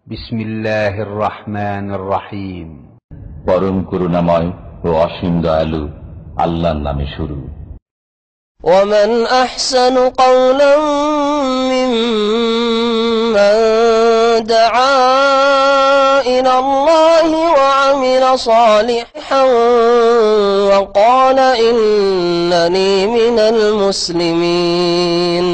বিসমিল্লাহির রহমানির রহিম। পরম করুণাময় ও অসীম দয়ালু আল্লাহর নামে শুরু। ومن أحسن قولا ممن دعا إلى الله وعمل صالحا وقال إنني من المسلمين.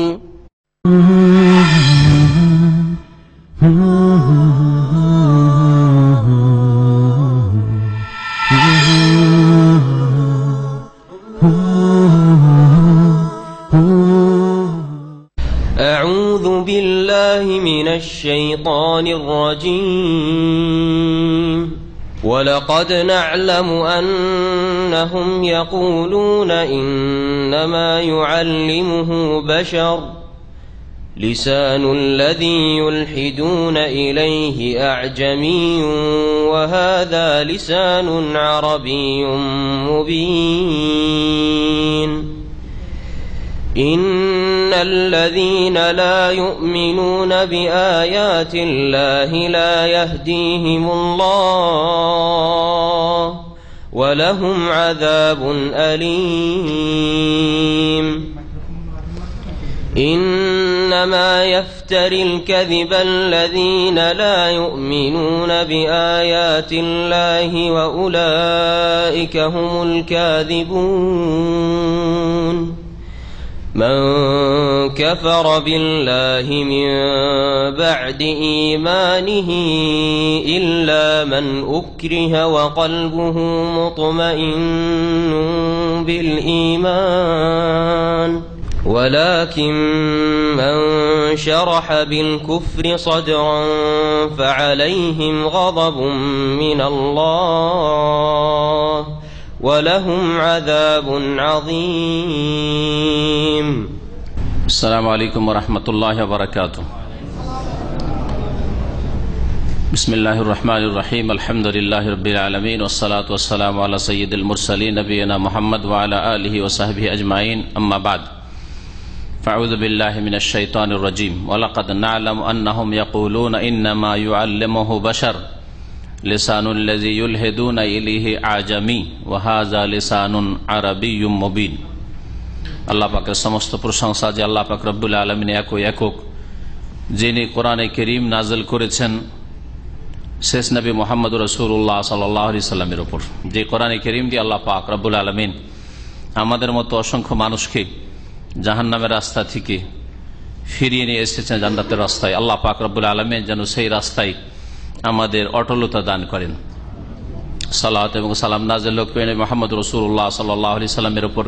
أعوذ بالله من الشيطان الرجيم. ولقد نعلم أنهم يقولون إنما يعلمه بشر لسان الذي يلحدون إليه أعجمي وهذا لسان عربي مبين. إن الذين لا يؤمنون بآيات الله لا يهديهم الله ولهم عذاب أليم. إنما يفتري الكذب الذين لا يؤمنون بآيات الله وأولئك هم الكاذبون. من كفر بالله من بعد إيمانه إلا من أكره وقلبه مطمئن بالإيمان ولكن من شرح بالكفر صدرا فعليهم غضب من الله ولهم عذاب عظيم. السلام عليكم ورحمة الله وبركاته. بسم الله الرحمن الرحيم. الحمد لله رب العالمين والصلاة والسلام على سيد المرسلين نبينا محمد وعلى آله وصحبه أجمعين. أما بعد فأعوذ بالله من الشيطان الرجيم. ولقد نعلم أنهم يقولون إنما يعلمه بشر لسان الذي يلحدون إليه أعجمي وهذا لسان عربي مبين. আল্লাহ পাকের সমস্ত প্রশংসা যে আল্লাহ পাক রব্বুল আলামিন একক, যিনি কোরআনে কারীম নাযিল করেছেন শেষ নবী মুহাম্মদ রাসূলুল্লাহ সাল্লাল্লাহু আলাইহি সাল্লামের উপর। যে কোরআনে কারীম দিয়ে আল্লাহ পাক রব্বুল আলামিন আমাদের মতো অসংখ্য মানুষকে জাহান্নামের রাস্তা থেকে ফিরিয়ে নিয়ে এসেছেন জান্নাতের রাস্তায়। আল্লাহ পাক রব্বুল আলামিন যেন সেই রাস্তায় আমাদের অটলতা দান করেন। সালাত এবং সালাম নাযিল হোক নবী মুহাম্মদ রাসূলুল্লাহ সাল্লাল্লাহু আলাইহি সাল্লামের উপর,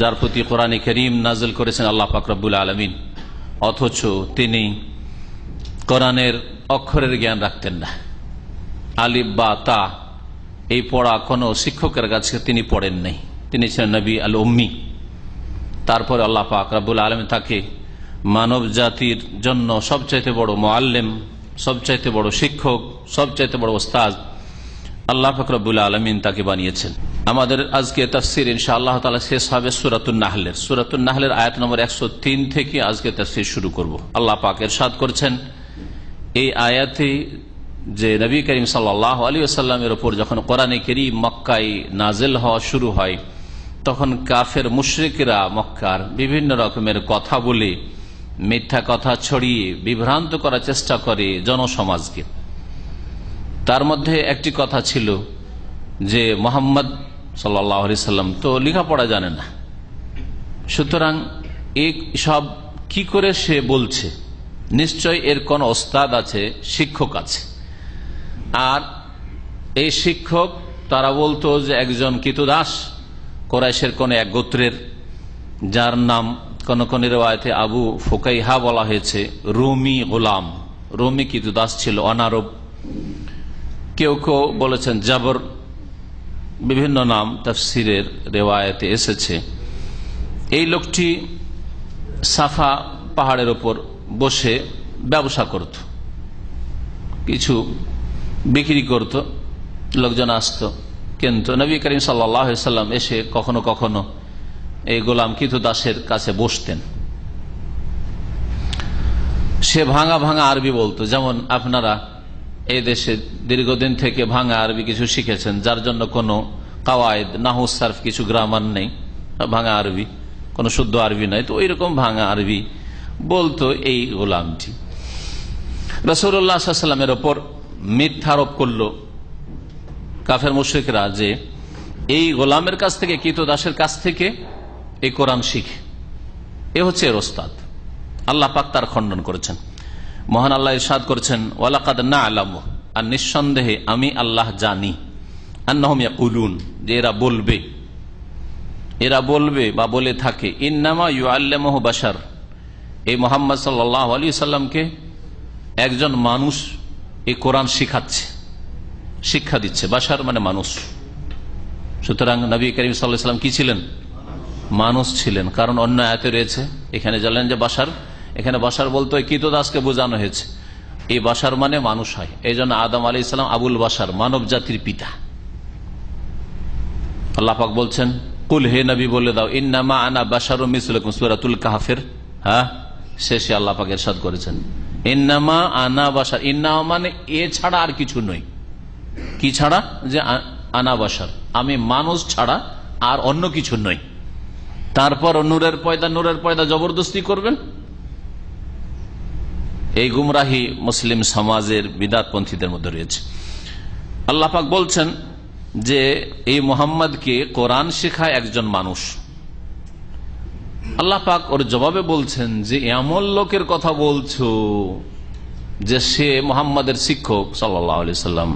যার প্রতি কোরআনে কারীম নাযিল করেছেন আল্লাহ পাক রব্বুল আলামিন, অথচ তিনি কোরআনের অক্ষরের জ্ঞান রাখতেন না। আলিফ বা তা এই পড়া কোনো শিক্ষকের কাছে তিনি পড়েন নাই। তিনি ছিলেন নবী আল উম্মি। তারপরে আল্লাহ পাক রব্বুল আলামিন তাকে মানব জাতির জন্য সবচাইতে বড় মুআল্লিম, সবচাইতে বড় শিক্ষক, সবচাইতে বড় ওস্তাদ আল্লাহ পাক রব্বুল আলামিন তাকে বানিয়েছেন। আমাদের আজকে তাফসীর ইনশাআল্লাহ তাআলা শেষ হবে সূরাতুন নাহলের আয়াত নম্বর 103 থেকে আজকে তাফসীর শুরু করব। আল্লাহ পাক ইরশাদ করছেন এই আয়াতে যে নবী করিম সাল্লাল্লাহু আলাইহি ওয়াসাল্লামের উপর যখন কোরআনে কারীম মক্কায় নাযিল হওয়া শুরু হয়, তখন কাফের মুশরিকরা মক্কার বিভিন্ন রকমের কথা বলে, মিথ্যা কথা ছড়িয়ে বিভ্রান্ত করার চেষ্টা করে জনসমাজকে। তার মধ্যে একটি কথা ছিল যে মুহাম্মদ সাল্লাল্লাহু আলাইহি সাল্লাম তো লেখাপড়া জানে না, সুতরাং এই সব কি করে সে বলছে, নিশ্চয় এর কোন ওস্তাদ আছে, শিক্ষক আছে। আর এই শিক্ষক তারা বলতো যে একজন কৃতদাস কুরাইশের কোন এক গোত্রের, যার নাম কোন কোন রিওয়ায়াতে আবু ফুকাইহা বলা হয়েছে, রুমি গোলাম, রুমি কৃতদাস ছিল, অনারব। কেউ কেউ বলেছেন জাবর, বিভিন্ন নাম তাফসীরের রিওয়ায়াতে এসেছে। এই লোকটি সাফা পাহাড়ের উপর বসে ব্যবসা করত, কিছু বিক্রি করত, লোকজন আসত, কিন্তু নবী করিম সাল্লাল্লাহু আলাইহি সাল্লাম এসে কখনো কখনো এই গোলাম কৃতদাসের কাছে বসতেন। সে ভাঙা ভাঙা আরবি বলতো। যেমন আপনারা এই দেশে দীর্ঘদিন থেকে ভাঙা আরবি কিছু শিখেছেন, যার জন্য কোনো কাওয়ায়েদ নাহু সারফ কিছু গ্রামার নেই, ভাঙা আরবি কোনো শুদ্ধ আরবি নাই, তো ওইরকম ভাঙা আরবি বলতো এই গোলামটি। রাসূলুল্লাহ সাল্লাল্লাহু আলাইহি ওয়াসাল্লামের ওপর মিথ্যারোপ করলো কাফের মুশরিকরা যে এই গোলামের কাছ থেকে, কৃতদাসের কাছ থেকে এই কোরআন শিখে, এ হচ্ছে এর ওস্তাদ। আল্লাহ পাক তার খণ্ডন করেছেন। মহান আল্লাহ ইরশাদ করেছেন, ওয়ালাকাদ না'লামু, আর নিঃসন্দেহে আমি আল্লাহ জানি, আন্নাহুম ইয়াকুলুন, যে এরা বলবে বা বলে থাকে, ইন্নামা ইউআল্লিমুহু বাশার, এই মুহাম্মদ সাল্লাল্লাহু আলাইহি সাল্লামকে একজন মানুষ এই কোরআন শিখাচ্ছে, শিক্ষা দিচ্ছে। বাশার মানে মানুষ। সুতরাং নবী করিম সাল্লাল্লাহু আলাইহি সাল্লাম কি ছিলেন? মানুষ ছিলেন। কারণ অন্য আয়াতে রয়েছে, এখানে জানলেন যে বাশার, এখানে বাশার বলতে কৃতদাসকে বোঝানো হয়েছে। এই বাশার মানে মানুষ হয়, এই জন্য আদম আলাইহিস সালাম আবুল বাশার, মানব জাতির পিতা। আল্লাহ পাক বলছেন, কুল, হে নবী বলে দাও, ইন্নামা আনা বাশারুম মিসলুকুম, সূরাতুল কাহফের শেষে আল্লাহ পাক ইরশাদ করেছেন, ইন্নামা আনা বাশার। ইন্নামা মানে এ ছাড়া আর কিছু নই। কি ছাড়া? যে আনা বাশার, আমি মানুষ ছাড়া আর অন্য কিছু নই। তারপর নূরের পয়দা জবরদস্তি করবেন, এই গুমরাহি মুসলিম সমাজের বিদআতপন্থীদের মধ্যে রয়েছে। আল্লাহ পাক বলছেন যে এই মুহাম্মদকে কোরআন শেখায় একজন মানুষ। আল্লাহ পাক ওর জবাবে বলছেন যে এমন লোকের কথা বলছো যে সে মুহাম্মাদের শিক্ষক সাল্লাল্লাহু আলাইহি সাল্লাম,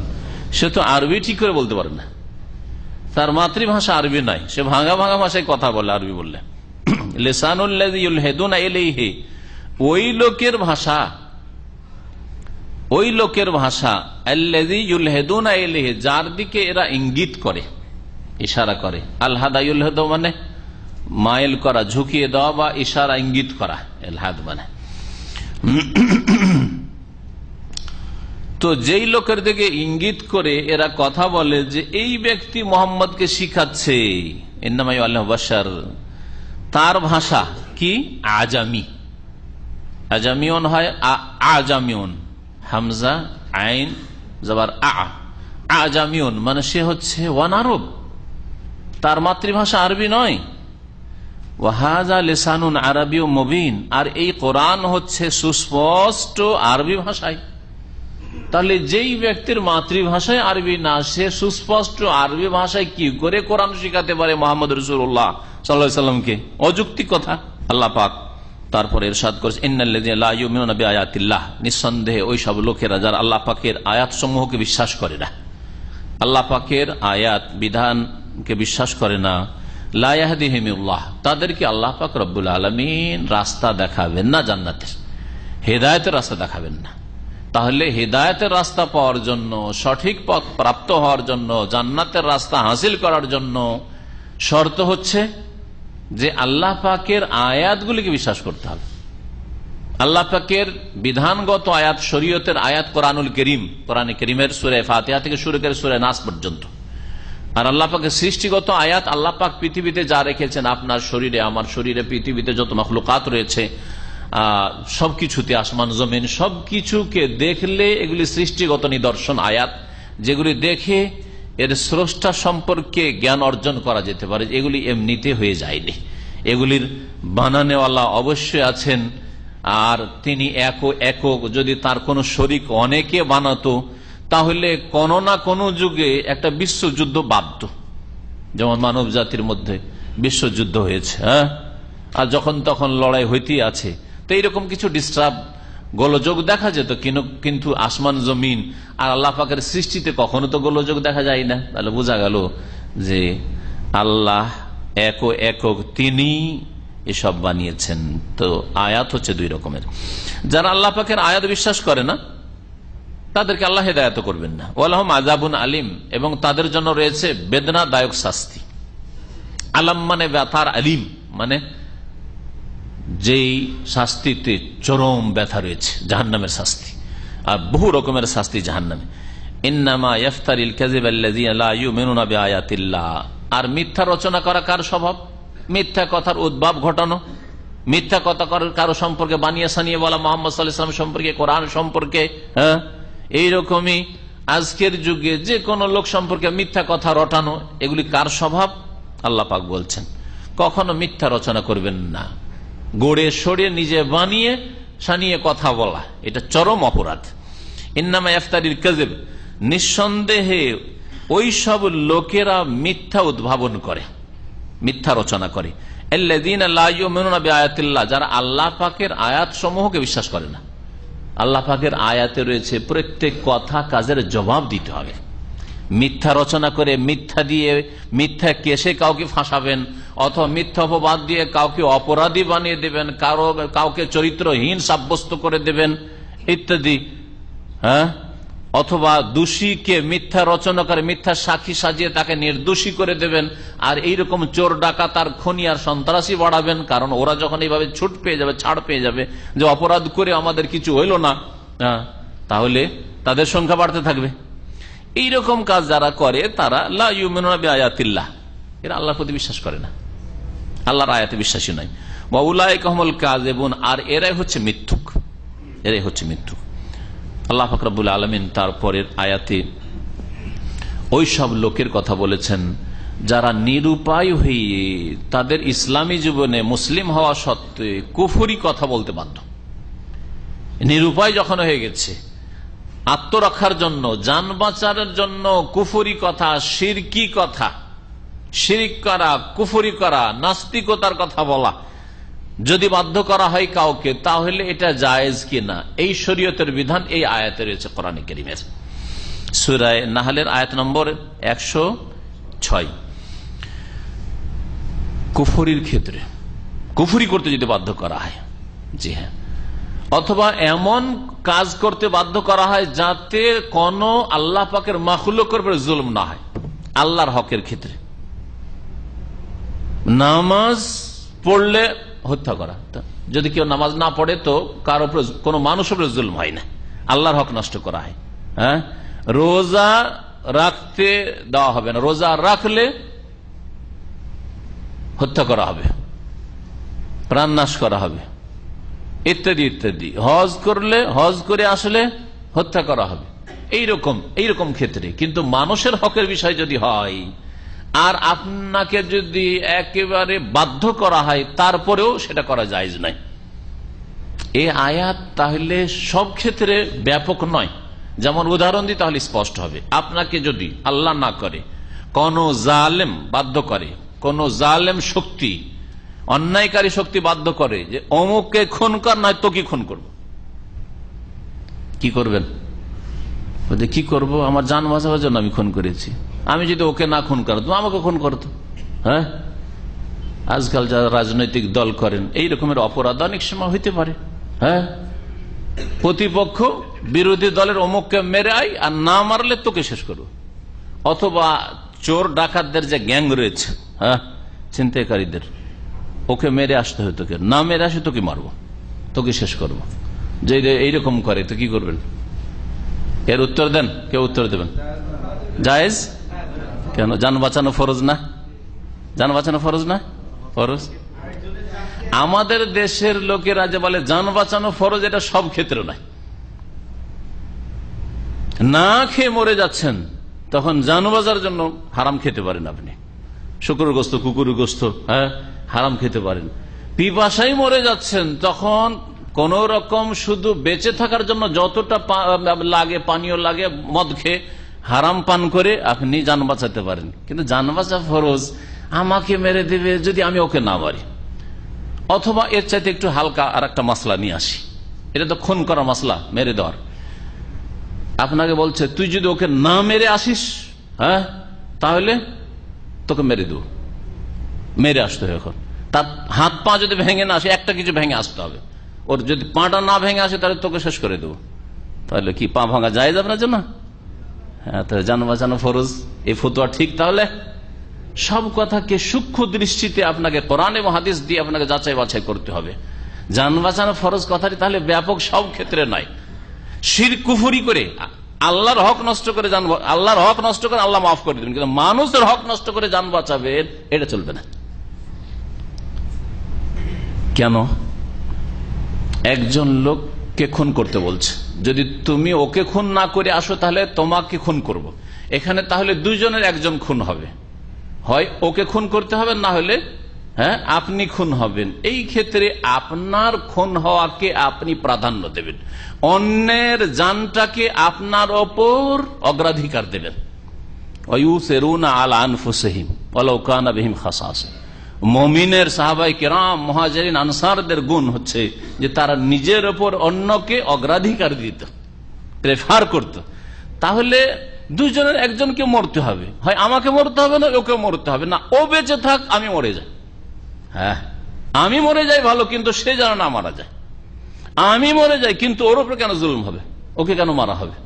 সে তো আরবি ঠিক করে বলতে পারে না, তার মাতৃভাষা আরবি নাই, সে ভাঙা ভাঙা ভাষায় কথা বলে। আরবি বললে লিসানুল্লাযী ইউলহিদুনা ইলাইহি, ওই লোকের ভাষা আল্লাযী ইউলহিদুনা ইলাইহি, যার দিকে এরা ইঙ্গিত করে, ইশারা করে। আলহাদা ইউলহিদু মানে মাইল করা, ঝুঁকিয়ে দেওয়া বা ইশারা ইঙ্গিত করা, এলহাদ মানে। তো যেই লোকের দিকে ইঙ্গিত করে এরা কথা বলে যে এই ব্যক্তি মোহাম্মদকে শিখাচ্ছে, ইন্নামা ইউআল্লিমু বাশার, তার ভাষা কি? আজামি। আজামিউন হয় আজামিউন, হামজা আইন জবর আজামিউন মানে সে হচ্ছে ওয়ানারব, তার মাতৃভাষা আরবি নয়। ওয়াহাযা লিসানুন আরাবিয়্যুম মুবিন, আর এই কোরআন হচ্ছে সুস্পষ্ট আরবি ভাষায়। তাহলে যেই ব্যক্তির মাতৃভাষায় আরবি না, সে সুস্পষ্ট আরবি ভাষায় কি করে কোরআন শিখাতে পারে মুহাম্মদ রাসূলুল্লাহ সাল্লাল্লাহু আলাইহি সাল্লামকে? অযৌক্তিক কথা। আল্লাহ পাক তারপর ইরশাদ করেছেন, ইন্নাল্লাযীনা লা ইউমিনুনা বিআয়াতিল্লাহ, নিঃসন্দেহে ওই সব লোকেরা যারা আল্লাহ পাকের আয়াত সমূহকে বিশ্বাস করে না, আল্লাহ পাকের আয়াত বিধানকে বিশ্বাস করে না, লা ইয়াহদিহিমুল্লাহ, তাদেরকে আল্লাহ পাক রব্বুল আলামিন রাস্তা দেখাবেন না, জান্নাতের হেদায়েতের রাস্তা দেখাবেন না। তাহলে হেদায়েতের রাস্তা পাওয়ার জন্য, সঠিক পথ প্রাপ্ত হওয়ার জন্য, জান্নাতের রাস্তা হাসিল করার জন্য শর্ত হচ্ছে যে আল্লাহ পাকের আয়াতগুলিকে বিশ্বাস করতে হবে। আল্লাহ পাকের বিধানগত আয়াত, শরীয়তের আয়াত, কোরআনুল করিম, কোরআনে করিমের সূরা ফাতিহা থেকে শুরু করে সূরা নাস পর্যন্ত, আর আল্লাহ পাকের সৃষ্টিগত আয়াত, আল্লাহ পাক পৃথিবীতে যা রেখেছেন, আপনার শরীরে, আমার শরীরে, পৃথিবীতে যত মাখলুকাত রয়েছে সবকিছুতে, আসমান জমিন সবকিছুকে দেখলে এগুলি সৃষ্টিগত নিদর্শন আয়াত, যেগুলি দেখে এর স্রষ্টা সম্পর্কে জ্ঞান অর্জন করা যেতে পারে। এগুলি এমনিতে হয়ে যায়নি, এগুলির বানানেওয়ালা অবশ্যই আছেন, আর তিনি একক। যদি তার কোনো শরিক অনেকে বানাতো, তাহলে কোনো না কোনো যুগে একটা বিশ্বযুদ্ধ বাধ্য, যেমন মানব জাতির মধ্যে বিশ্বযুদ্ধ হয়েছে, আর যখন তখন লড়াই হইতেই আছে। তো এইরকম কিছু ডিস্টার্ব, গোলযোগ দেখা যেত, কিন্তু আসমান জমিন আর আল্লাহ পাকের সৃষ্টিতে কখনো তো গোলযোগ দেখা যায় না। তাহলে বোঝা গেল যে আল্লাহ একক, তিনি এসব বানিয়েছেন। তো আয়াত হচ্ছে দুই রকমের। যারা আল্লাহ পাকের আয়াত বিশ্বাস করে না, তাদেরকে আল্লাহ হেদায়েত করবেন না। ওয়ালাহুম আযাবুন আলিম, এবং তাদের জন্য রয়েছে বেদনাদায়ক শাস্তি। আলাম মানে ব্যথার, আলিম মানে যেই শাস্তিতে চরম ব্যথা রয়েছে, জাহান্নামের শাস্তি, আর বহু রকমের শাস্তি জাহান্নামে। ইন্নামা ইফতারিল কাযিব আল্লাযীনা লা ইউমিনুনা বিআয়াতিল্লাহ, আর মিথ্যা রচনা করা কার স্বভাব? মিথ্যা কথার উদ্ভব ঘটানো, মিথ্যা কথা কারো সম্পর্কে বানিয়ে সানিয়ে বলা, মোহাম্মদ সাল্লাল্লাহু আলাইহি ওয়াসাল্লাম সম্পর্কে, কোরআন সম্পর্কে। হ্যাঁ, এইরকমই আজকের যুগে যে কোনো লোক সম্পর্কে মিথ্যা কথা রটানো, এগুলি কার স্বভাব? আল্লাহ পাক বলছেন কখনো মিথ্যা রচনা করবেন না। গড়ে সড়ে নিজে বানিয়ে সানিয়ে কথা বলা, এটা চরম অপরাধ। ইন্নামা ইফতারিল কাযিব, নিঃসন্দেহে ওই সব লোকেরা মিথ্যা উদ্ভাবন করে, মিথ্যা রচনা করে। আল্লাযীনা লা ইউমিনুনা বিআয়াতিল্লাহ, যারা আল্লাহ পাকের আয়াত সমূহকে বিশ্বাস করে না। আল্লাহ পাকের আয়াতে রয়েছে প্রত্যেক কথা কাজের জবাব দিতে হবে। মিথ্যা রচনা করে মিথ্যা দিয়ে মিথ্যা কেসে কাউকে ফাঁসাবেন, অথবা মিথ্যা অপবাদ দিয়ে কাউকে অপরাধী বানিয়ে দেবেন, কাউকে চরিত্রহীন সাব্যস্ত করে দেবেন ইত্যাদি। হ্যাঁ, অথবা দোষীকে মিথ্যা রচনা করে মিথ্যা সাক্ষী সাজিয়ে তাকে নির্দোষী করে দেবেন, আর এইরকম চোর ডাকাত আর খুনি আর সন্ত্রাসী বাড়াবেন, কারণ ওরা যখন এইভাবে ছুট পেয়ে যাবে, ছাড় পেয়ে যাবে যে অপরাধ করে আমাদের কিছু হইল না, তাহলে তাদের সংখ্যা বাড়তে থাকবে। এইরকম কাজ যারা করে তারা লা ইউমিনুনা বিআয়াতিল্লাহ, এরা আল্লাহর প্রতি বিশ্বাস করে না, আল্লাহর আয়াতে বিশ্বাসী নয়। ওয়া উলাইকা হুমুল কাযিবুন, আর এরাই হচ্ছে মিথ্যুক, এরাই হচ্ছে মিথ্যুক। আল্লাহ পাক রব্বুল আলামিন তারপরের আয়াতে ওই সব লোকের কথা বলেছেন যারা নিরুপায় হয়ে তাদের ইসলামী জীবনে মুসলিম হওয়া সত্ত্বে কুফরি কথা বলতে বাধ্য। নিরুপায় যখন হয়ে গেছে, আত্মরক্ষার জন্য, জান বাঁচানোর জন্য কুফরি কথা, শিরকি কথা, শিরিক করা, কুফরি করা, নাস্তিকতার কথা বলা যদি বাধ্য করা হয় কাউকে, তাহলে এটা জায়েজ কিনা, এই শরীয়তের বিধান এই আয়াতে রয়েছে কোরআনে কারীমের। সূরা নাহলের আয়াত নম্বর 106। কুফরির ক্ষেত্রে, কুফরি করতে যদি বাধ্য করা হয়, জি হ্যাঁ, অথবা এমন কাজ করতে বাধ্য করা হয় যাতে কোন আল্লাহ পাকের মাখলুকের উপর জুলম না হয়, আল্লাহর হকের ক্ষেত্রে। নামাজ পড়লে হত্যা করা, যদি কেউ নামাজ না পড়ে তো কারো উপর, কোন মানুষের উপর জুলম হয় না, আল্লাহর হক নষ্ট করা হয়। হ্যাঁ, রোজা রাখতে দেওয়া হবে না, রোজা রাখলে হত্যা করা হবে, প্রাণ নাশ করা হবে ইত্যাদি ইত্যাদি। হজ করলে, হজ করে আসলে হত্যা করা হবে, এইরকম ক্ষেত্রে। কিন্তু মানুষের হকের বিষয় যদি হয় আর আপনাকে যদি একেবারে বাধ্য করা হয়, তারপরেও সেটা করা জায়েজ নাই। এই আয়াত তাহলে সব ক্ষেত্রে ব্যাপক নয়। যেমন উদাহরণ দিই তাহলে স্পষ্ট হবে। আপনাকে যদি আল্লাহ না করে কোন জালেম বাধ্য করে, কোন জালেম শক্তি, অন্যায়কারী শক্তি বাধ্য করে যে অমুককে খুন কর, নয় তো কি খুন করব, কি করবেন? কি করবো, আমার জান বাঁচাবার জন্য আমি খুন করেছি, আমি যদি ওকে না খুন করতো আমাকে খুন করতো। হ্যাঁ, আজকাল যারা রাজনৈতিক দল করেন এই রকমের অপরাধ অনেক সময় হইতে পারে। হ্যাঁ, প্রতিপক্ষ বিরোধী দলের অমুককে মেরে আয়, আর না মারলে তোকে শেষ করবো। অথবা চোর ডাকাতদের যে গ্যাং রয়েছে, হ্যাঁ, ছিনতাইকারীদের, ওকে মেরে আসতে হয়, তোকে না মেরে আসে তোকে মারবো, তোকে শেষ করবো। যে এইরকম করে তো কি করবেন? এর উত্তর দেন, কেউ উত্তর দেবেন? জায়েজ কেন? জান বাঁচানো ফরজ না? জান বাঁচানো ফরজ না? ফরজ। আমাদের দেশের লোকেরা যে বলে জান বাঁচানো ফরজ, এটা সব ক্ষেত্রে নয়। না খেয়ে মরে যাচ্ছেন তখন জান বাঁচার জন্য হারাম খেতে পারেন আপনি, শুকরের গোস্ত, কুকুরের গোস্ত, হ্যাঁ, হারাম খেতে পারেন। পিপাসায় মরে যাচ্ছেন তখন কোন রকম শুধু বেঁচে থাকার জন্য যতটা লাগে, পানীয় লাগে, মদ খেয়ে হারাম পান করে আপনি জান বাঁচাতে পারেন। কিন্তু জান বাঁচা ফরজ, আমাকে মেরে দেবে যদি আমি ওকে না মারি। অথবা এর চাইতে একটু হালকা আর একটা মাসলা নিয়ে আসি, এটা তো খুন করা মাসলা, মেরে দেওয়ার। আপনাকে বলছে তুই যদি ওকে না মেরে আসিস, হ্যাঁ, তাহলে তোকে মেরে দেবো, মেরে আসতে হবে। এখন তার হাত পা যদি ভেঙে না আসে, একটা কিছু ভেঙে আসতে হবে। ওর যদি পাটা না ভেঙে আসে তাহলে তোকে শেষ করে দেবো। তাহলে কি পা ভাঙা যায় আপনার জন্য? হ্যাঁ, তাহলে জান বাঁচানো ফরজ, এই ফতোয়া ঠিক? তাহলে সব কথাকে সূক্ষ্ম দৃষ্টিতে আপনাকে কোরআন এবং হাদিস দিয়ে আপনাকে যাচাই বাছাই করতে হবে। জান বাঁচানো ফরজ কথাটি তাহলে ব্যাপক, সব ক্ষেত্রে নয়। শিরক কুফরি করে আল্লাহর হক নষ্ট করে জান, আল্লাহর হক নষ্ট করে আল্লাহ মাফ করে দেবেন, কিন্তু মানুষের হক নষ্ট করে জান বাঁচাবেন, এটা চলবে না। কেন? একজন লোককে খুন করতে বলছে, যদি তুমি ওকে খুন না করে আসো তাহলে তোমাকে খুন করব। এখানে তাহলে দুইজনের একজন খুন হবে, হয় ওকে খুন করতে হবে, না হলে আপনি খুন হবেন। এই ক্ষেত্রে আপনার খুন হওয়াকে আপনি প্রাধান্য দেবেন, অন্যের জানটাকে আপনার ওপর অগ্রাধিকার দেবেন। মুমিনের সাহাবায়ে কেরাম মুহাজিরিন আনসারদের গুণ হচ্ছে যে তারা নিজের ওপর অন্যকে অগ্রাধিকার দিত, প্রেফার করত। তাহলে দুজনের একজনকে মরতে হবে, হয় আমাকে মরতে হবে, না ওকে মরতে হবে, না ও বেঁচে থাক আমি মরে যাই। হ্যাঁ, আমি মরে যাই ভালো, কিন্তু সে যেন না মারা যায়। আমি মরে যাই, কিন্তু ওর উপর কেন জুলুম হবে, ওকে কেন মারা হবে,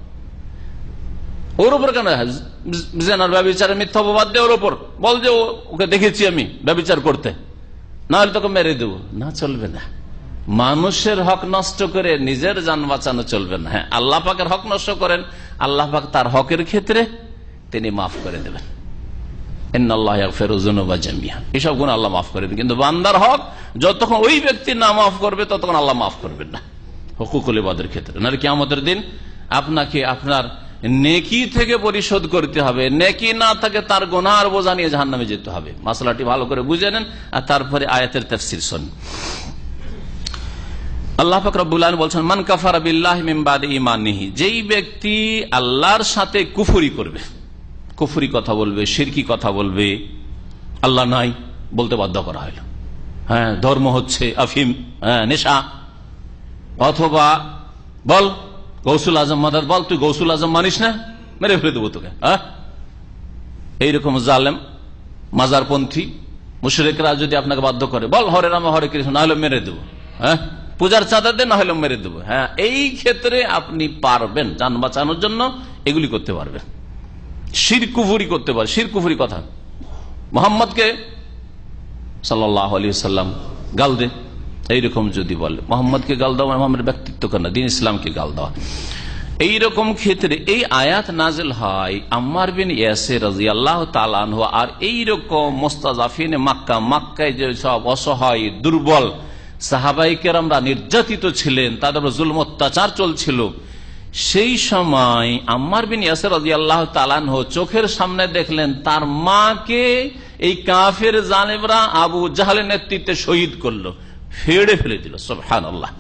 ওর উপর কেন জেনার ব্যভিচারের মিথ্যা অপবাদ দিয়ে ওর উপর বল যে ওকে দেখেছি আমি ব্যভিচার করতে, না হলে তোকে মেরে দেবো। না, চলবে না। মানুষের হক নষ্ট করে নিজের জান বাঁচানো চলবে না। হ্যাঁ, আল্লাহ পাকের হক নষ্ট করেন, আল্লাহ পাক তার হকের ক্ষেত্রে তিনি মাফ করে দেবেন। এসব গুণ আল্লাহ মাফ করে দেন, কিন্তু বান্দার হক যতক্ষণ ওই ব্যক্তি না মাফ করবে ততক্ষণ আল্লাহ মাফ করবেন না হুকুকুল ইবাদের ক্ষেত্রে। নাহলে কিয়ামতের দিন আপনাকে আপনার নেকি থেকে পরিশোধ করতে হবে, নেকি না থাকে তার গুনার বোঝা নিয়ে জাহান্নামে যেতে হবে। মাসলাটি ভালো করে বুঝে নেন, আর তারপরে আয়াতের তাফসীর শুনুন। আল্লাহ পাক রব্বুল আলামিন বলছেন, মান কাফারা বিল্লাহি মিন বাদি ঈমানিহি, যেই ব্যক্তি আল্লাহর সাথে কুফরি করবে, কুফরি কথা বলবে, শিরকি কথা বলবে, আল্লাহ নাই বলতে বাধ্য করা হলো। হ্যাঁ, ধর্ম হচ্ছে আফিম, নেশা, অথবা বল গৌসুল আজম মাদার, বল তুই গৌসুল আজম মানিস না, মেরে ফেলে দেবো তোকে। এইরকম জালেম মাজারপন্থী মুশরিকরা যদি আপনাকে বাধ্য করে, বল হরে রাম হরে কৃষ্ণ, না হলে মেরে দেবো। পূজার চাঁদা দেন, না হলে মেরে দেবো। হ্যাঁ, এই ক্ষেত্রে আপনি পারবেন জান বাঁচানোর জন্য এগুলি করতে পারবেন। শিরক কুফরি করতে পারে, শিরক কুফরি কথা, মোহাম্মদকে সাল্লাল্লাহু আলাইহি ওয়াসাল্লাম গাল দে, এইরকম যদি বলে, মোহাম্মদকে গাল দেওয়া মোহাম্মদের ব্যক্তিত্ব কেন, দিন ইসলামকে গাল দেওয়া। এইরকম ক্ষেত্রে এই আয়াত নাজিল হয় আম্মার বিন ইয়াসির রাদিয়াল্লাহু তাআলা আনহু আর এইরকম মুস্তাযাফিনে মক্কা, মক্কায় যে সব অসহায় দুর্বল সাহাবায়ে কেরামরা নির্যাতিত ছিলেন, তাদের জুলম অত্যাচার চলছিল, সেই সময় আম্মার বিন ইয়াসির রাদিয়াল্লাহু তাআলা আনহু চোখের সামনে দেখলেন তার মাকে এই কাফের জালেমরা আবু জাহলের নেতৃত্বে শহীদ করলো, ফেড়ে ফেলে দিল। সুবহানাল্লাহ,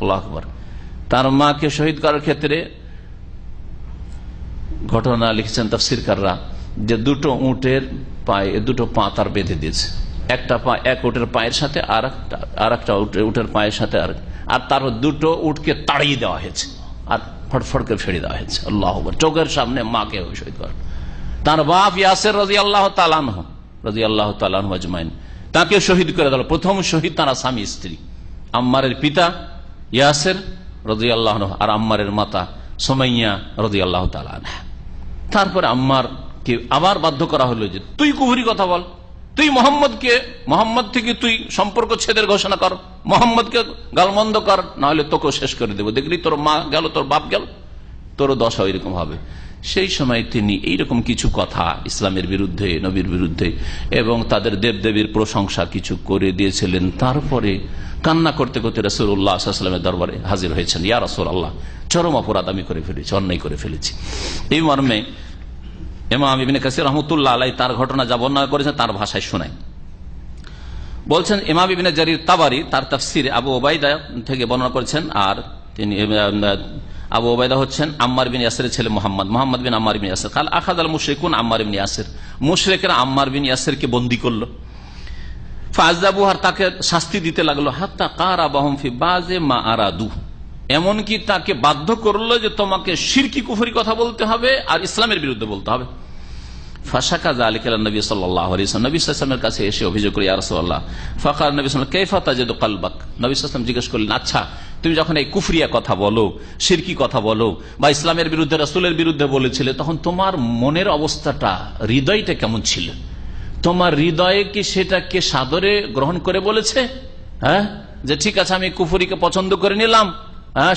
আল্লাহু আকবার। তার মাকে শহীদ করার ক্ষেত্রে ঘটনা লিখছেন তাফসীরকাররা যে দুটো উটের পায়ে, দুটো পা তার বেঁধে দিয়েছে, একটা পা এক উটের পায়ের সাথে আর একটা উটের পায়ের সাথে, আর তার দুটো উটকে তাড়িয়ে দেওয়া হয়েছে আর ফটফটকে ফেড়ে দেওয়া হয়েছে। আল্লাহু আকবার, চোখের সামনে মাকে শহীদ করা। তার বাপ ইয়াসির রাদিয়াল্লাহু তাআলা আনহু রাদিয়াল্লাহু তাআলা আনহু আজমাইন, তাকে শহীদ করে দিল। প্রথম শহীদ তারা স্বামী স্ত্রী, আম্মারের পিতা ইয়াসির রাদিয়াল্লাহু আনহু আর আম্মারের মাতা সুমাইয়া রাদিয়াল্লাহু তাআলা আনহা। তারপরে আম্মারকে আবার বাধ্য করা হলো যে তুই কুফরি কথা বল, তুই মোহাম্মদ থেকে তুই সম্পর্ক ছেদের ঘোষণা কর, মোহাম্মদকে গালমন্দ কর, না হলে তোকে শেষ করে দেবো। দেখলি তোর মা গেল, তোর বাপ গেল, তোর দশা এরকম হবে। সেই সময় তিনি এইরকম কিছু কথা ইসলামের বিরুদ্ধে, নবীর বিরুদ্ধে এবং তাদের দেবদেবীর প্রশংসা কিছু করে দিয়েছিলেন। তারপরে কান্না করতে করতে রাসূলুল্লাহ সাল্লাল্লাহু আলাইহি ওয়াসাল্লামের দরবারে হাজির হয়েছেন। ইয়া রাসূলুল্লাহ, চরম অপরাধ আমি করে ফেলেছি, অন্যায় করে ফেলেছি। এই মর্মে ইমাম ইবনে কাসির রাহমাতুল্লাহ আলাইহি তার ঘটনা যা বর্ণনা করেছেন তার ভাষায় শোনায়। বলছেন ইমাম ইবনে জারির তাবারি তার তাফসীরে আবু উবাইদা থেকে বর্ণনা করেছেন, আর তিনি আবু উবাইদা হচ্ছেন আম্মার বিন ইয়াসিরের ছেলে মোহাম্মদ বিন আম্মার বিন ইয়াসির। কাল আখাযাল মুশরিকুন আম্মার বিন ইয়াসির, মুশরিকরা আম্মার বিন ইয়াসিরকে বন্দী করলো। ফাযাবুহু, তাকে শাস্তি দিতে লাগলো। হাত্তা কারাবাহুম ফি বাযি মা আরাদু, এমনকি তাকে বাধ্য করলো যে তোমাকে শিরকি কুফরি কথা বলতে হবে আর ইসলামের বিরুদ্ধে বলতে হবে। ফাশাকা যালিকা ইলা নবী সাল্লাল্লাহু আলাইহি ওয়াসাল্লাম, নবী সাল্লাল্লাহু আলাইহি ওয়াসাল্লামের কাছে এসে অভিযোগ করে, ইয়া রাসূলুল্লাহ, ফাকাল নবী সাল্লাল্লাহু আলাইহি ওয়াসাল্লাম কাইফা তাজিদু কলবাক, নবী সাল্লাল্লাহু আলাইহি ওয়াসাল্লাম জিজ্ঞেস করলেন, আচ্ছা তুমি যখন এই কুফরিয়া কথা বলো, শিরকি কথা বলো বা ইসলামের বিরুদ্ধে, রাসূলের বিরুদ্ধে বলেছিলে, তখন তোমার মনের অবস্থাটা, হৃদয়টা কেমন ছিল? তোমার হৃদয়ে কি সেটাকে সাদরে গ্রহণ করে বলেছে, হ্যাঁ, যে ঠিক আছে আমি কুফরিকে পছন্দ করে নিলাম,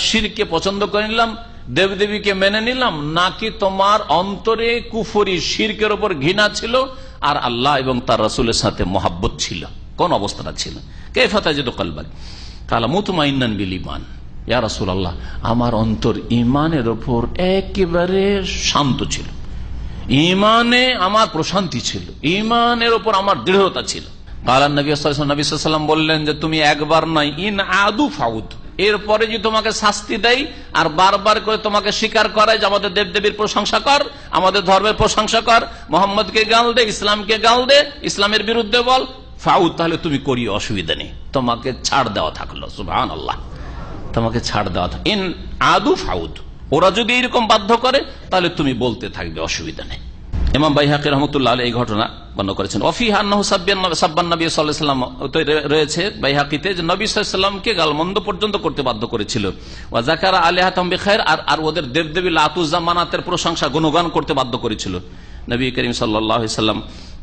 শিরকে পছন্দ করে নিলাম, দেবদেবীকে মেনে নিলাম, নাকি তোমার অন্তরে কুফরি শিরকের উপর ঘৃণা ছিল আর আল্লাহ এবং তার রাসূলের সাথে মহাব্বত ছিল? কোন অবস্থাটা ছিল? কাইফা তাজিদু কলবাক? কালা মুতমাইন্নান বিল ঈমান। ইয়া রাসূলুল্লাহ, আমার অন্তর ঈমানের উপর একেবারে শান্ত ছিল, ঈমানে আমার প্রশান্তি ছিল, ঈমানের উপর আমার দৃঢ়তা ছিল। কালা নবী সাল্লাল্লাহু আলাইহি ওয়াসাল্লাম বললেন যে তুমি একবার নয়, ইন আদু ফাউদ, এরপরে যদি তোমাকে শাস্তি দেয় আর বারবার করে তোমাকে স্বীকার করে যে আমাদের দেবদেবীর প্রশংসা কর, আমাদের ধর্মের প্রশংসা কর, মোহাম্মদকে গাল দে, ইসলামকে গাল দে, ইসলামের বিরুদ্ধে বল, ফাউদ, তাহলে তুমি করিও, অসুবিধা নেই, তোমাকে ছাড় দেওয়া থাকলো। সুবহানাল্লাহ, তোমাকে ছাড় দেওয়া থাকলো। ইন আদু ফাউদ, ওরা যদি এরকম বাধ্য করে তাহলে তুমি বলতে থাকবে, অসুবিধা নেই। ইমাম বাইহাকী রাহমাতুল্লাহ আলাইহি এই ঘটনা বর্ণনা করেছেন। ওয়াফিহা আন্নাহু সাব্বান নবী সাল্লাল্লাহু আলাইহি ওয়াসাল্লাম, রয়েছে বাইহাকীতে যে নবী সাল্লাল্লাহু আলাইহি ওয়াসাল্লামকে গালমন্দ পর্যন্ত করতে বাধ্য করেছিল। ওয়া যাকারা আলিহাতাহুম বিখাইর, আর ওদের দেবদেবী লাত উজ্জা মানাতের প্রশংসা গুণগান করতে বাধ্য করেছিল। নবী করিম সাল্লাল্লাহু আলাইহি ওয়াসাল্লাম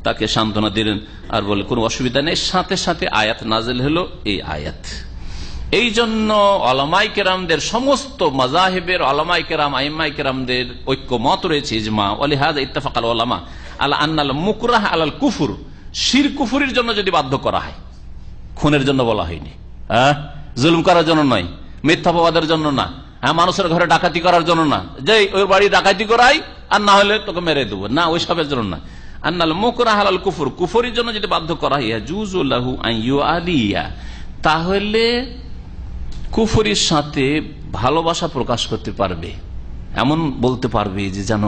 তাকে সান্ত্বনা দিলেন আর বলে কোনো অসুবিধা নেই। সাথে সাথে আয়াত নাযিল হলো, এই আয়াত। এই জন্য উলামায়ে কেরামদের, সমস্ত মাযাহিবের উলামায়ে কেরাম, আইম্মায়ে কেরামদের ঐক্যমত রয়েছে, ইজমা। ওয়ালিহাযা ইত্তাফাকাল উলামা আলা আন্নাল মুকরাহ আলাল কুফর, শিরক কুফরির জন্য যদি বাধ্য করা হয়, খুনের জন্য বলা হয়নি, জুলুম করার জন্য নয়, মিথ্যাবাদের জন্য না, মানুষের ঘরে ডাকাতি করার জন্য না, যে ওই বাড়ি ডাকাতি করাই আর না হলে তোকে মেরে দেবো, না, ওইসবের জন্য না। আন্নাল মুকরাহ আলাল কুফর, কুফরির জন্য যদি বাধ্য করা হয়, ইয়াজুজু লাহু আন ইউআলিয়া, তাহলে কুফরির সাথে ভালোবাসা প্রকাশ করতে পারবে, এমন বলতে পারবে যে যেন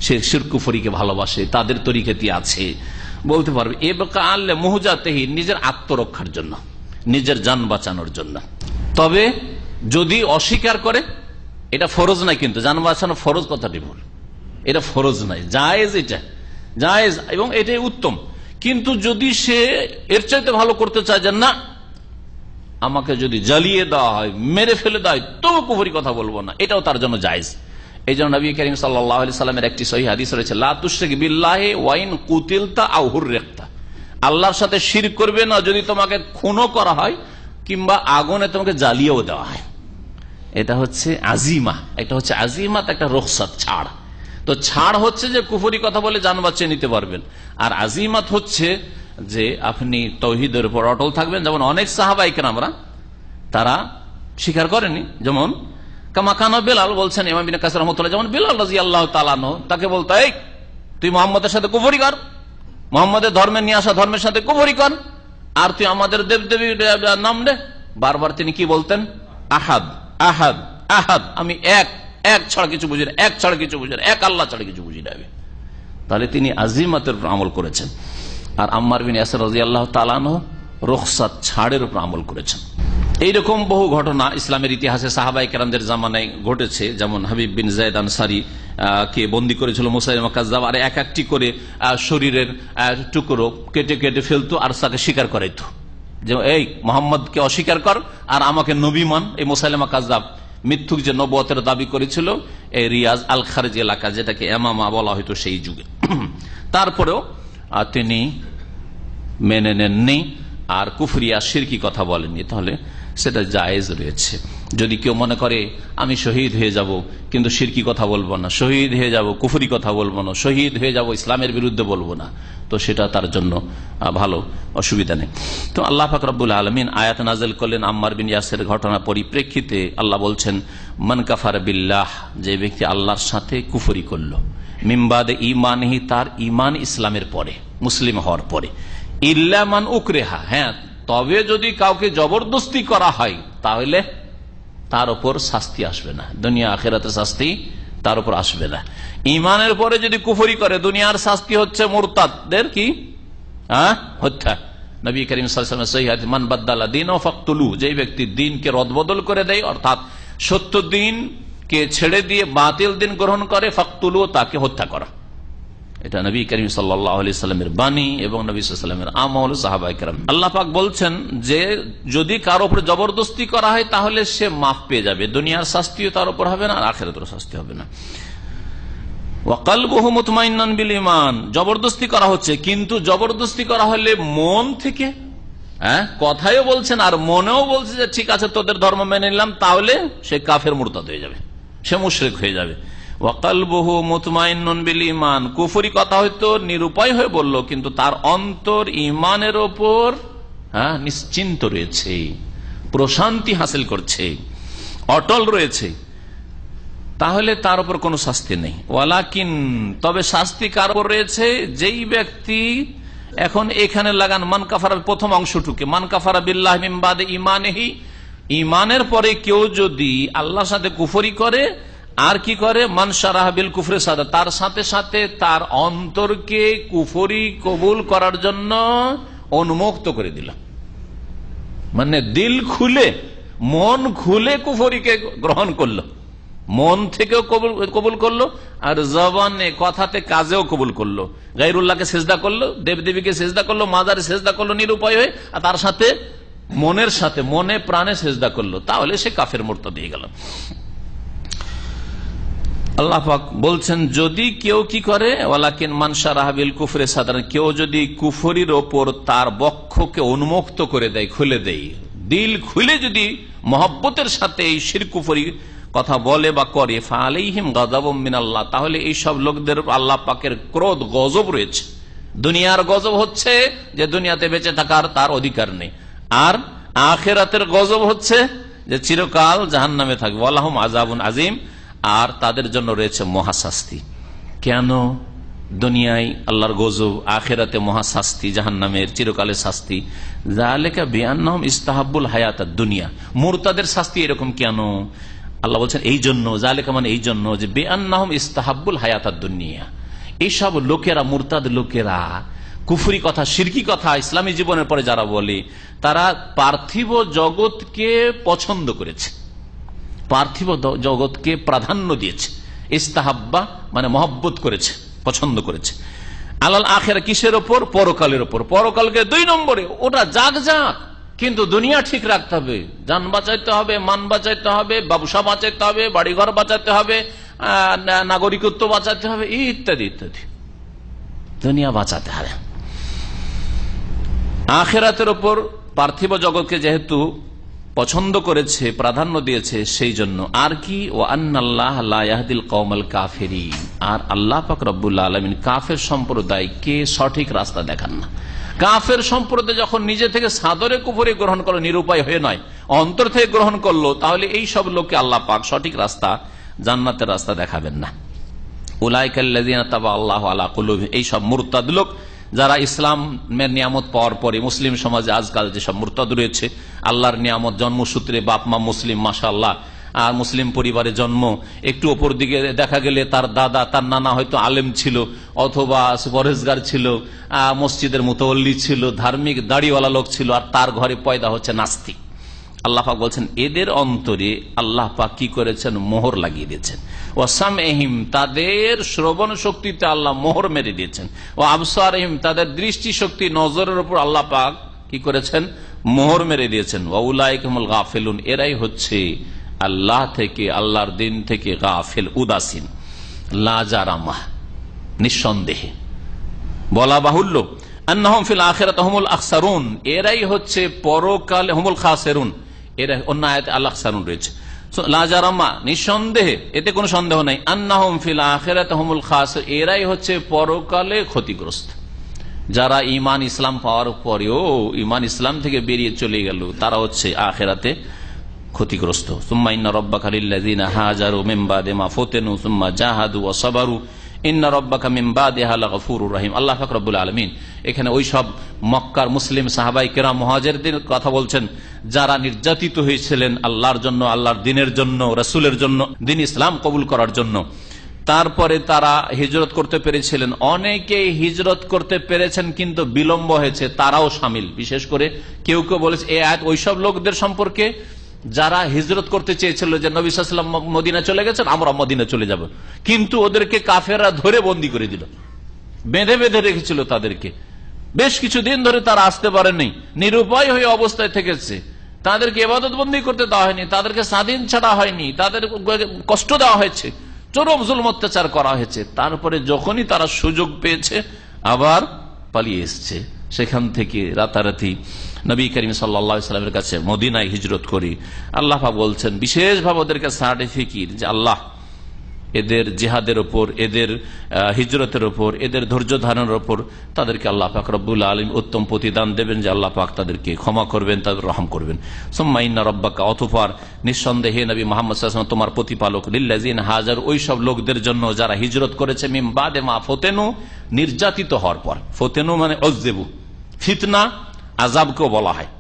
সে শিরক কুফরিকে ভালোবাসে, তাদের তরিকাতে আছে, বলতে পারবে। এবকা আল্লাহ মুহজাতেহি, নিজের আত্মরক্ষার জন্য, নিজের জান বাঁচানোর জন্য। তবে যদি অস্বীকার করে, এটা ফরজ নাই, কিন্তু জান বাঁচানো ফরজ, কথাটি ভুল, এটা ফরজ নাই, জায়েজ, এটা জায়েজ এবং এটাই উত্তম। কিন্তু যদি সে এর চাইতে ভালো করতে চায় যে না, আমাকে যদি জ্বালিয়ে দেওয়া হয়, মেরে ফেলে দেওয়া হয়, তবু কুফরি কথা বলবো না, এটাও তার জন্য জায়েজ। এই জন্য নবী করিম সাল্লাল্লাহু আলাইহি সাল্লামের একটি সহিহ হাদিস রয়েছে, লা তুশরিক বিল্লাহি ওয়া ইন কুতিলতা আও হুররিকতা, আল্লাহর সাথে শিরক করবে না যদি তোমাকে খুনও করা হয় কিংবা আগুনে তোমাকে জ্বালিয়েও দেওয়া হয়। এটা হচ্ছে আজিমা, এটা হচ্ছে আজিমাত, একটা রুখসাত, ছাড়। তো ছাড় হচ্ছে যে কুফরি কথা বলে জান বাঁচিয়ে নিতে পারবেন, আর আজিমাত হচ্ছে যে আপনি তাওহীদের উপর অটল থাকবেন। যেমন অনেক সাহাবায়ে কেরামরা তারা স্বীকার করেনি, যেমন কামাকানা বেলাল, বলছেন ইমাম ইবনে কাসির রাহমাতুল্লাহ, যেমন বেলাল রাদিয়াল্লাহু তাআলা আনহু, তাকে বলতো, এই তুই মুহাম্মদের সাথে কুফরি কর, মুহাম্মদের ধর্মে নিয়ে আসা ধর্মের সাথে কুফরি কর, আর তুই আমাদের দেবদেবীর নাম নে। বারবার তিনি কি বলতেন? আহাদ, আহাদ, আহাদ, আমি এক, এক ছাড়া কিছু বুঝি না, এক ছাড়া কিছু বুঝি না, এক আল্লাহ ছাড়া কিছু বুঝি না। তাহলে তিনি আজিমাতের উপর আমল করেছেন। আর আম্মার বিন ইয়াসির রাদিয়াল্লাহু তাআলা আনহু রুখসাত, ছাড়ের উপর আমল করেছেন। এইরকম বহু ঘটনা ইসলামের ইতিহাসে সাহাবায়ে কেরামদের জামানায় ঘটেছে। যেমন হাবিব বিন যায়েদ আনসারী কে বন্দী করেছিল মুসাইলিমা কাযযাব, আর এক একটি করে শরীরের টুকরো কেটে কেটে ফেলতো আর তাকে স্বীকার করাইতো যে এই মুহাম্মদকে অস্বীকার কর আর আমাকে নবী মান। এই মুসাইলিমা কাযযাব মিথ্যুক যে নবুয়তের দাবি করেছিল এই রিয়াজ আল খারজ এলাকা, যেটাকে এমামা বলা হয়তো সেই যুগে, তারপরেও তিনি মেনে নেননি আর কুফরি আর শিরকি কথা বলেননি, তাহলে সেটা জায়েজ রয়েছে। যদি কেউ মনে করে আমি শহীদ হয়ে যাব কিন্তু শিরকি কথা বলবো না, শহীদ হয়ে যাব কুফরি কথা বলবো না, শহীদ হয়ে যাব ইসলামের বিরুদ্ধে বলবো না, তো সেটা তার জন্য ভালো, অসুবিধা নেই। তো আল্লাহ পাক রব্বুল আলামিন আয়াত নাযিল করলেন আম্মার বিন ইয়াসের ঘটনা পরিপ্রেক্ষিতে। আল্লাহ বলছেন, মান কাফারা বিল্লাহ, যে ব্যক্তি আল্লাহর সাথে কুফরি করলো, মিন বাদে ঈমানিহি, তার ঈমান ইসলামের পরে, মুসলিম হওয়ার পরে, ইল্লা মান উকরিহা, হ্যাঁ তবে যদি কাউকে জবরদস্তি করা হয় তাহলে তার উপর শাস্তি আসবে না, দুনিয়া আখিরাতে শাস্তি তার উপর আসবে না। ঈমানের পরে যদি কুফরি করে, দুনিয়ার শাস্তি হচ্ছে মুরতাদদের কি হত্যা। নবী করিম সাল্লাল্লাহু আলাইহি ওয়াসাল্লাম সহিহ হাদিস, মান বাদদালা দীনাহু ফাকতুলু, যে ব্যক্তি দ্বীনকে রদবদল করে দেয়, অর্থাৎ সত্য দ্বীনকে ছেড়ে দিয়ে বাতিল দ্বীন গ্রহণ করে, ফাকতুলু, তাকে হত্যা করা। এটা নবী করিম সাল্লাল্লাহু আলাইহি সাল্লামের বাণী এবং নবী সাল্লাল্লাহু আলাইহি সাল্লামের আমল, সাহাবায়ে কেরাম। আল্লাহ পাক বলছেন যে যদি কারো উপর জবরদস্তি করা হয় তাহলে সে মাফ পেয়ে যাবে, দুনিয়ার শাস্তিও তার উপর হবে না আর আখিরাতের শাস্তি হবে না। ওয়া কলবুহু মুতমাইন্নান বিল ঈমান, জবরদস্তি করা হচ্ছে, কিন্তু জবরদস্তি করা হলে মন থেকে, কথায়ও বলছেন আর মনেও বলছে যে ঠিক আছে তোদের ধর্ম মেনে নিলাম, তাহলে সে কাফের মুরতাদ হয়ে যাবে, সে মুশরিক হয়ে যাবে। ওয়া কলবুহু মুতমাইন্নুন বিল ঈমান, কুফরি কথা হয়তো নিরুপায় হয়ে বলল কিন্তু তার অন্তর ঈমানের উপর নিশ্চিন্ত রয়েছে, প্রশান্তি হাসিল করছে, অটল রয়েছে, তাহলে তার উপর কোনো শাস্তি নেই। ওয়ালাকিন, তবে শাস্তি কার উপর রয়েছে? যেই ব্যক্তি, এখন এখানে লাগান মান কাফারা, প্রথম অংশটুকে, মান কাফারা বিল্লাহ মিন বাদে ঈমানিহি, ঈমানের পরে কেউ যদি আল্লাহর সাথে কুফরি করে, আর কি করে, মান শারাহা বিল কুফরি সাদা, তার সাথে সাথে তার অন্তরকে কুফরি কবুল করার জন্য উন্মুক্ত করে দিল, মানে দিল খুলে, মন খুলে কুফরিকে গ্রহণ করলো, মন থেকেও কবুল করলো, আর জবানে, কথাতে, কাজেও কবুল করলো। গায়রুল্লাহকে সেজদা করলো, দেবদেবীকে সেজদা করলো, মাজারে সেজদা করলো নিরুপায় হয়ে, আর তার সাথে মনের সাথে, মনে প্রাণে সেজদা করলো, তাহলে সে কাফের মুরতাদ হয়ে গেল। আল্লাহ পাক বলছেন, যদি কেউ কি করে, ওয়ালাকিন মান শারাহা বিল কুফরি সাদরান, কেউ যদি কুফরির ওপর তার বক্ষকে উন্মুক্ত করে দেয়, খুলে দেয়, দিল খুলে যদি মহব্বতের সাথে এই শিরক কুফরি কথা বলে বা করে, ফালাইহিম গাযাবুম মিনাল্লাহ, তাহলে এই সব লোকদের আল্লাহ পাকের ক্রোধ, গজব রয়েছে। দুনিয়ার গজব হচ্ছে যে দুনিয়াতে বেঁচে থাকার তার অধিকার নেই, আর আখিরাতের গজব হচ্ছে যে চিরকাল জাহান্নামে থাকবে। ওয়ালাহুম আযাবুন আযীম, আর তাদের জন্য রয়েছে মহাশাস্তি। কেন? দুনিয়ায় আল্লাহর গজব, আখিরাতে মহাশাস্তি, জাহান্নামের চিরকালের শাস্তি। যালিকা বিআন্নাহুম ইস্তাহাব্বুল হায়াতাদ দুনিয়া, মুরতাদের শাস্তি এরকম কেন? আল্লাহ বলছেন এই জন্য, যালিকা মানে এই জন্য, যে বিআন্নাহুম ইস্তাহাব্বুল হায়াতাদ দুনিয়া, এইসব লোকেরা, মুরতাদ লোকেরা কুফরি কথা, শিরকি কথা ইসলামী জীবনের পরে যারা বলে, তারা পার্থিব জগৎকে পছন্দ করেছে, পার্থিব জগৎকে প্রাধান্য দিয়েছে। ইস্তাহাব্বা মানে মহব্বত করেছে, পছন্দ করেছে। আলাল আখিরা, কিসের ওপর? পরকালের ওপর। পরকালকে 2 নম্বরে, ওটা যাক যাক, কিন্তু দুনিয়া ঠিক রাখতে হবে, জান বাঁচাইতে হবে, মান বাঁচাইতে হবে, ব্যবসা বাঁচাইতে হবে, বাড়িঘর বাঁচাতে হবে, নাগরিকত্ব বাঁচাতে হবে, ইত্যাদি ইত্যাদি, দুনিয়া বাঁচাতে হবে। আখিরাতের ওপর পার্থিব জগৎকে যেহেতু পছন্দ করেছে, প্রাধান্য দিয়েছে, সেই জন্য। আর কি? ও আন্নাল্লাহ লা ইয়াহদিল কওমাল কাফিরিন, আর আল্লাহ পাক রব্বুল আলামিন কাফের সম্প্রদায়কে সঠিক রাস্তা দেখান না। কাফের সম্প্রদায় যখন নিজে থেকে সাদরে কুফরি গ্রহণ করলো, নিরুপায় হয়ে নয়, অন্তর থেকে গ্রহণ করলো, তাহলে এই সব লোককে আল্লাহ পাক সঠিক রাস্তা, জান্নাতের রাস্তা দেখাবেন না। উলাইকাল্লাযিনা তাবা আল্লাহু আলা কুলুবিহিম, এই সব মুরতাদ লোক যারা ইসলামের নিয়ামত পাওয়ার পরে, মুসলিম সমাজে আজকাল যেসব মুরতাদ রয়েছে, আল্লাহর নিয়ামত, জন্মসূত্রে বাপ মা মুসলিম, মাশাআল্লাহ, আর মুসলিম পরিবারে জন্ম, একটু ওপর দিকে দেখা গেলে তার দাদা, তার নানা হয়তো আলেম ছিল, অথবা পরহেজগার ছিল, মসজিদের মুতাওয়াল্লি ছিল, ধার্মিক দাড়িওয়ালা লোক ছিল, আর তার ঘরে পয়দা হচ্ছে নাস্তিক। আল্লাহ পাক বলছেন এদের অন্তরে আল্লাহ পাক কি করেছেন? মোহর লাগিয়ে দিয়েছেন। ও সামএহিম, তাদের শ্রবণ শক্তিতে আল্লাহ মোহর মেরে দিয়েছেন। ও আবসারহিম, তাদের দৃষ্টি শক্তি, নজরের উপর আল্লাহ পাক কি করেছেন? মোহর মেরে দিয়েছেন। ওয়া উলাইকাহুমুল গাফিলুন, এরাই হচ্ছে আল্লাহ থেকে, আল্লাহর দিন থেকে গাফিল, উদাসীন। লা জারামা, নিঃসন্দেহে, বলা বাহুল্য, আন্নাহুম ফিল আখিরাতি হুমুল আখসারুন, এরাই হচ্ছে পরকালে, হুমুল খাসিরুন, এরা অন্য আয়াতে আল আখসারুন রয়েছে। লা জারামা, নিঃসন্দেহে, এতে কোনো সন্দেহ নাই, আন্নাহুম ফিল আখিরাতি হুমুল খাসির, এরাই হচ্ছে পরকালে ক্ষতিগ্রস্ত। যারা ঈমান ইসলাম পাওয়ার পরেও ঈমান ইসলাম থেকে বেরিয়ে চলে গেল, তারা হচ্ছে আখিরাতে ক্ষতিগ্রস্ত। সুম্মা ইন্না রাব্বাকা লিল্লাযিনা হাজারু মিন বাদি মা ফুতিনু সুম্মা জাহাদু ওয়া সাবারু ইন্না রাব্বাকা মিন বাদিহা লাগফুরুর রহিম। আল্লাহ পাক রব্বুল আলামিন এখানে ওই সব মক্কার মুসলিম সাহাবায়ে কেরাম, মুহাজিরদের কথা বলছেন, যারা নির্যাতিত হয়েছিলেন আল্লাহর জন্য, আল্লাহর দ্বীনের জন্য, রাসূলের জন্য, দ্বীন ইসলাম কবুল করার জন্য। তারপরে তারা হিজরত করতে পেরেছিলেন, অনেকে হিজরত করতে পেরেছেন কিন্তু বিলম্ব হয়েছে, তারাও শামিল। বিশেষ করে কেউ কেউ বলেছে এই আয়াত ওইসব লোকদের সম্পর্কে যারা হিজরত করতে চেয়েছিল, যে নবী সাল্লাল্লাহু আলাইহি ওয়াসাল্লাম মদিনা চলে গেছেন, আমরা মদিনা চলে যাব, কিন্তু ওদেরকে কাফেররা ধরে বন্দী করে দিল, বেঁধে বেঁধে রেখেছিল তাদেরকে, বেশ কিছুদিন ধরে তারা আসতে পারেনি, নিরুপায় হয়ে অবস্থায় থেকেছে, তাদেরকে ইবাদত বন্দী করতে দেওয়া হয়নি, তাদেরকে স্বাধীন ছাড়া হয়নি, তাদের কষ্ট দেওয়া হয়েছে, চরম জুলম অত্যাচার করা হয়েছে। তারপরে যখনই তারা সুযোগ পেয়েছে আবার পালিয়ে এসছে, সেখান থেকে রাতারাতি নবী করিম সাল্লাল্লাহু আলাইহি ওয়াসাল্লামের কাছে মদিনায় হিজরত করি। আল্লাহ পাক বলছেন বিশেষভাবে ওদেরকে সার্টিফিকেট, যে আল্লাহ এদের জিহাদের ওপর, এদের হিজরতের ওপর, এদের ধৈর্য ধারণের ওপর তাদেরকে আল্লাহ পাক রব্বুল আলামিন উত্তম প্রতিদান দেবেন, যে আল্লাহ পাক তাদেরকে ক্ষমা করবেন, তাদের রহম করবেন। সুম্মা ইন্না রাব্বাকা, অতঃপর নিঃসন্দেহে নবী মুহাম্মদ সাল্লাল্লাহু আলাইহি ওয়াসাল্লাম তোমার প্রতিপালক, লিল্লাযিনা হাজার, ওই সব লোকদের জন্য যারা হিজরত করেছে, মিন বাদে মা ফতেনু, নির্যাতিত হওয়ার পর। ফতেনু মানে উযযিবু, ফিতনা আযাবকেও বলা হয়।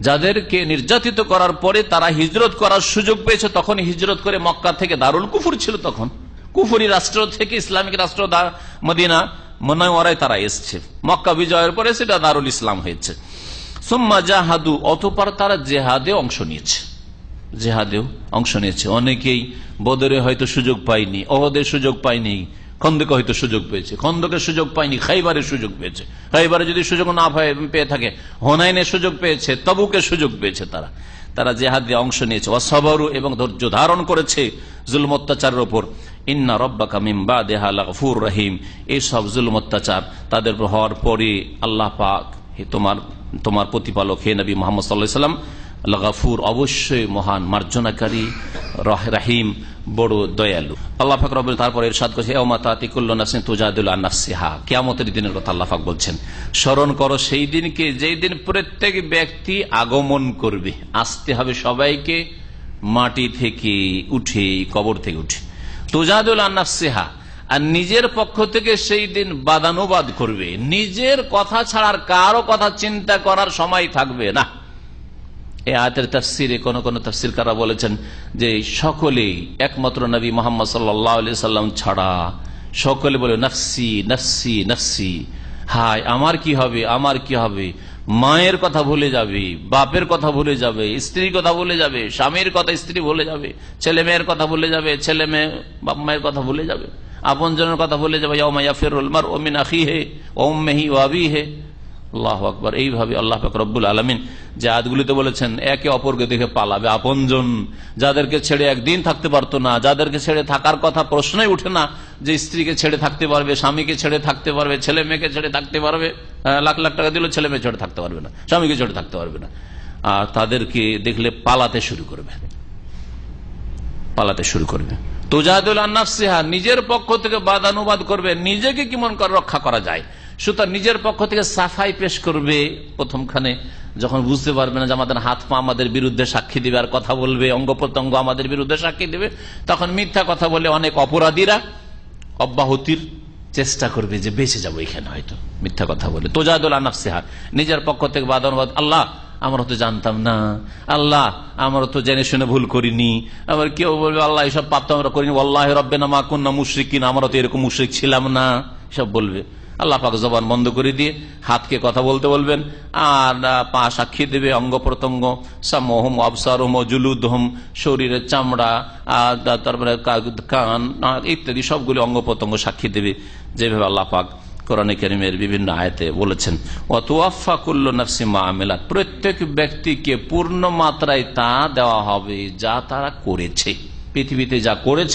যাদেরকে নির্যাতিত করার পরে তারা হিজরত করার সুযোগ পেয়েছে, তখন হিজরত করে মক্কা থেকে, দারুল কুফর ছিল তখন, কুফরি রাষ্ট্র থেকে ইসলামিক রাষ্ট্র মদিনা মুনাওয়ারায় তারা এসছে। মক্কা বিজয়ের পরে সেটা দারুল ইসলাম হয়েছে। সুম্মা জাহাদু, অতঃপর তারা জেহাদে অংশ নিয়েছে, জেহাদেও অংশ নিয়েছে। অনেকেই বদরে হয়তো সুযোগ পায়নি, ওহদে সুযোগ পায়নি, খন্দকে হয়তো সুযোগ পেয়েছে, খন্দকের সুযোগ পায়নি, খাইবারের সুযোগ পেয়েছে, খাইবারে যদি সুযোগ না পেয়ে থাকে হুনাইনের সুযোগ পেয়েছে, তবুকের সুযোগ পেয়েছে। তারা জিহাদে অংশ নিয়েছে। ওয়াসবারু, এবং ধৈর্য ধারণ করেছে জুলম অত্যাচারের উপর। ইন্না রাব্বাকা মিন বাদিহা লাগফুর রহিম, এই সব জুলম অত্যাচার তাদের হওয়ার পরে আল্লাহ পাক, তোমার প্রতিপালক হে নবী মুহাম্মদ সাল্লাল্লাহু আলাইহি ওয়াসাল্লাম, গাফুর, অবশ্যই মহান মার্জনাকারী, রহিম, বড় দয়ালু। আল্লাহ পাক রব্বুল তারপরে ইরশাদ করেছে, ইয়াউমা তাতি কুল্লু নাফসিন তুজাদিলু আন নাফসিহা, কিয়ামতের দিনের কথা আল্লাহ পাক বলছেন। স্মরণ করো সেই দিনকে, যেই দিন প্রত্যেক ব্যক্তি আগমন করবে, আসতে হবে সবাইকে মাটি থেকে উঠে, কবর থেকে উঠে। তুজাদিলু আন নাফসিহা, আর নিজের পক্ষ থেকে সেই দিন বাদানুবাদ করবে, নিজের কথা ছাড়ার কারো কথা চিন্তা করার সময় থাকবে না। এই আয়াতের তাফসিরে কোন কোন তাফসিরকাররা বলেছেন যে সকলেই, একমাত্র নবী মুহাম্মদ সাল্লাল্লাহু আলাইহি সাল্লাম ছাড়া সকলে বলে নফসি নফসি নফসি, হায় আমার কি হবে, আমার কি হবে। মায়ের কথা ভুলে যাবে, বাপের কথা ভুলে যাবে, স্ত্রীর কথা ভুলে যাবে, স্বামীর কথা স্ত্রী ভুলে যাবে, ছেলে মেয়ের কথা ভুলে যাবে, ছেলে মেয়ে বাপ মায়ের কথা ভুলে যাবে, আপন জনের কথা ভুলে যাবে। ইয়াউমা ইয়াফিরুল মারউ মিন আখিহি ওয়া উম্মিহি ওয়া আবিহি। আল্লাহু আকবার। এইভাবে আল্লাহ পাক রব্বুল আলামিন যে আয়াতগুলিতে বলেছেন, একে অপরকে দেখে পালাবে আপনজন, যাদেরকে ছেড়ে একদিন থাকতে পারতো না, যাদেরকে ছেড়ে থাকার কথা প্রশ্নই উঠে না, যে স্ত্রীকে ছেড়ে থাকতে পারবে, স্বামীকে ছেড়ে থাকতে পারবে, ছেলে মেয়েকে ছেড়ে থাকতে পারবে, লাখ লাখ টাকা দিলেও ছেলে মেয়ে ছেড়ে থাকতে পারবে না, স্বামীকে ছেড়ে থাকতে পারবে না। আর তাদেরকে দেখলে পালাতে শুরু করবে, পালাতে শুরু করবে। তুজাদিলু আন নাফসিহা, নিজের পক্ষ থেকে বাদানুবাদ করবে, নিজেকে কেমন করে রক্ষা করা যায়, সুতরাং নিজের পক্ষ থেকে সাফাই পেশ করবে। প্রথমখানে যখন বুঝতে পারবে না যে আমাদের হাত পা আমাদের বিরুদ্ধে সাক্ষী দিবে আর কথা বলবে, অঙ্গ প্রত্যঙ্গ আমাদের বিরুদ্ধে সাক্ষী দিবে, তখন মিথ্যা কথা বলে অনেক অপরাধীরা অব্যাহতির চেষ্টা করবে যে বেঁচে যাবো এখানে, হয়তো মিথ্যা কথা বলে। তুজাদিলু আন নাফসিহা, নিজের পক্ষ থেকে বাদানুবাদ, আল্লাহ আমরা তো জানতাম না, আল্লাহ আমরা তো জেনে শুনে ভুল করিনি। আবার কেউ বলবে আল্লাহ এসব পাপ তো আমরা করিনি, আল্লাহ রব্বানা মা কুন্না মুশরিকিন, আমরা তো এরকম মুশরিক ছিলাম না, সব বলবে। আল্লাহ পাক জবান বন্ধ করে দিয়ে হাতকে কথা বলতে বলবেন, আর পা সাক্ষী দেবে, অঙ্গ প্রত্যঙ্গ, সামহুম আবসারহুম জুলুদহুম, শরীরের চামড়া, তারপরে কান ইত্যাদি সবগুলি অঙ্গ প্রত্যঙ্গ সাক্ষী দেবে, যেভাবে আল্লাহ পাক কোরআনে কারীমের বিভিন্ন আয়াতে বলেছেন। ওয়াতুওয়াফা কুল্লু নাফসিন মা আমিলাত, প্রত্যেক ব্যক্তিকে পূর্ণ মাত্রায় তা দেওয়া হবে যা তারা করেছে, পৃথিবীতে যা করেছে